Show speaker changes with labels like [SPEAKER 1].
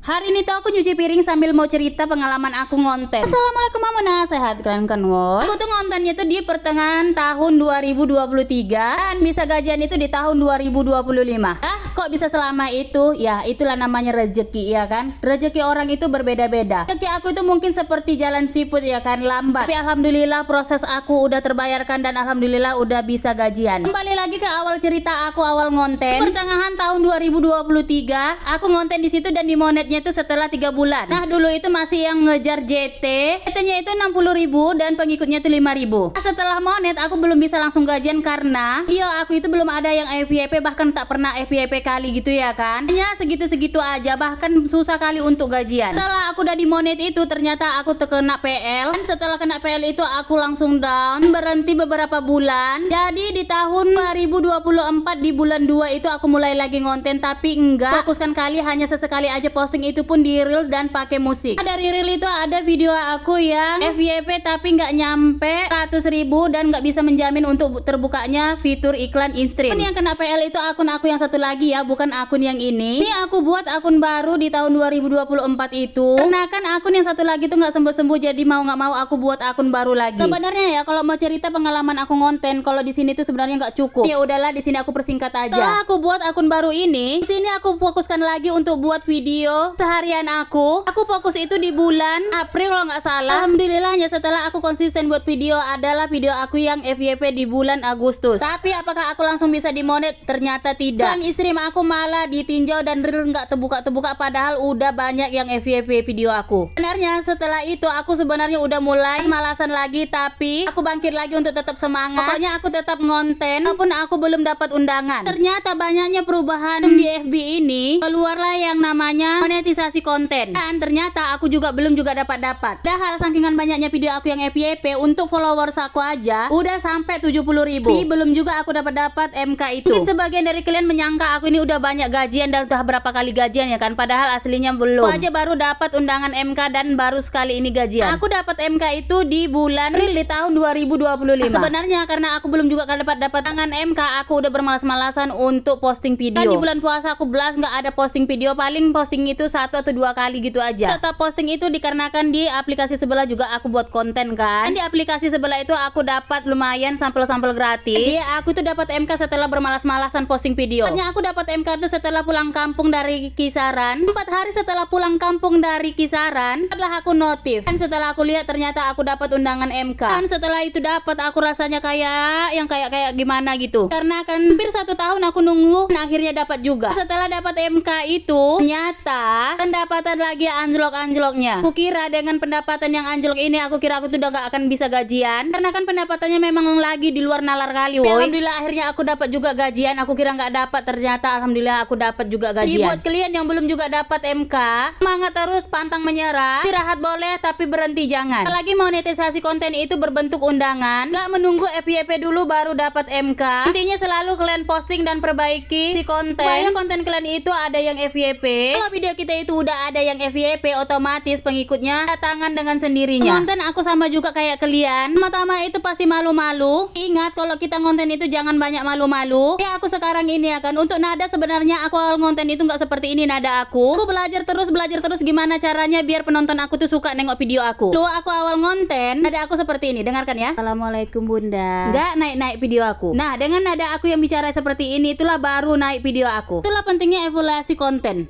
[SPEAKER 1] Hari ini tuh aku nyuci piring sambil mau cerita pengalaman aku ngonten. Assalamualaikum Mamuna, sehat kalian kan woi? Aku tuh ngontennya tuh di pertengahan tahun 2023 dan bisa gajian itu di tahun 2025. Kok bisa selama itu? Ya itulah namanya rezeki ya kan. Rezeki orang itu berbeda-beda. Rezeki aku itu mungkin seperti jalan siput ya kan, lambat. Tapi alhamdulillah proses aku udah terbayarkan dan alhamdulillah udah bisa gajian. Kembali lagi ke awal cerita aku awal ngonten. Pertengahan tahun 2023 aku ngonten di situ dan di monetnya itu setelah 3 bulan. Nah dulu itu masih yang ngejar JT-nya itu 60.000 dan pengikutnya itu 5.000. Setelah monet aku belum bisa langsung gajian karena aku itu belum ada yang FYP, bahkan tak pernah FYP kali gitu ya kan. Hanya segitu-segitu aja, bahkan susah kali untuk gajian. Setelah aku udah di monet itu ternyata aku terkena PL. Dan setelah kena PL itu aku langsung down, berhenti beberapa bulan. Jadi di tahun 2024 di bulan 2 itu aku mulai lagi ngonten, tapi enggak fokuskan kali, hanya sesekali aja posting, itu pun di reel dan pakai musik. Dari reel itu ada video aku yang FYP tapi nggak nyampe 100.000 dan nggak bisa menjamin untuk terbukanya fitur iklan in-stream. Yang kena PL itu akun aku yang satu lagi ya, bukan akun yang ini. Ini aku buat akun baru di tahun 2024 itu karena kan akun yang satu lagi tuh nggak sembuh-sembuh, jadi mau nggak mau aku buat akun baru lagi. Sebenarnya ya kalau mau cerita pengalaman aku ngonten, kalau di sini tuh sebenarnya nggak cukup. Ya udahlah, di sini aku persingkat aja. Setelah aku buat akun baru ini, di sini aku fokuskan lagi untuk buat video seharian aku fokus itu di bulan April kalau nggak salah. Alhamdulillahnya setelah aku konsisten buat video adalah video aku yang FYP di bulan Agustus. Tapi apakah aku langsung bisa dimonet? Ternyata tidak. Dan stream aku malah ditinjau dan reel nggak terbuka padahal udah banyak yang FYP video aku. Sebenarnya setelah itu aku sebenarnya udah mulai malasan lagi, tapi aku bangkit lagi untuk tetap semangat. Pokoknya aku tetap ngonten walaupun aku belum dapat undangan. Ternyata banyaknya perubahan di FB ini, keluarlah yang namanya monetisasi konten. Dan ternyata aku juga belum dapat. Padahal sakingan banyaknya video aku yang FYP, untuk followers aku aja udah sampai 70.000. Tapi belum juga aku dapat MK itu. Mungkin sebagian dari kalian menyangka aku ini udah banyak gajian dan udah berapa kali gajian ya kan, padahal aslinya belum. Aku aja baru dapat undangan MK dan baru sekali ini gajian. Aku dapat MK itu di bulan April di tahun 2025. Sebenarnya karena aku belum juga dapat undangan MK, aku udah bermalas-malasan untuk posting video. Kan di bulan puasa aku belas nggak ada posting video, paling posting itu 1 atau 2 kali gitu aja. Tetap posting itu dikarenakan di aplikasi sebelah juga aku buat konten kan. Dan di aplikasi sebelah itu aku dapat lumayan sampel-sampel gratis. Iya, aku tuh dapat MK setelah bermalas-malasan posting video. Hanya aku dapat MK itu setelah pulang kampung dari Kisaran. 4 hari setelah pulang kampung dari Kisaran, setelah aku notif. Dan setelah aku lihat ternyata aku dapat undangan MK. Dan setelah itu dapat, aku rasanya kayak gimana gitu. Karena kan hampir 1 tahun aku nunggu dan akhirnya dapat juga. Setelah dapat MK itu, ternyata pendapatan lagi anjlok-anjloknya. Aku kira dengan pendapatan yang anjlok ini, aku kira aku tuh udah gak akan bisa gajian. Karena kan pendapatannya memang lagi di luar nalar kali woy. Alhamdulillah akhirnya aku dapat juga gajian. Aku kira nggak dapat, ternyata alhamdulillah aku dapat juga gajian. Buat kalian yang belum juga dapat MK, semangat terus, pantang menyerah. Istirahat boleh tapi berhenti jangan. Apalagi monetisasi konten itu berbentuk undangan, nggak menunggu FYP dulu baru dapat MK. Intinya selalu kalian posting dan perbaiki si konten supaya konten kalian itu ada yang FYP. Kalau video kita itu udah ada yang FYP, otomatis pengikutnya datangan dengan sendirinya. Konten aku sama juga kayak kalian, pertama itu pasti malu-malu. Ingat kalau kita konten itu jangan banyak malu-malu. Ya aku sekarang ini ya kan, untuk nada sebenarnya aku awal konten itu nggak seperti ini nada aku. Aku belajar terus gimana caranya biar penonton aku tuh suka nengok video aku. Dulu aku awal konten, nada aku seperti ini, dengarkan ya. Assalamualaikum bunda. Nggak naik video aku. Nah dengan nada aku yang bicara seperti ini, itulah baru naik video aku. Itulah pentingnya evaluasi konten.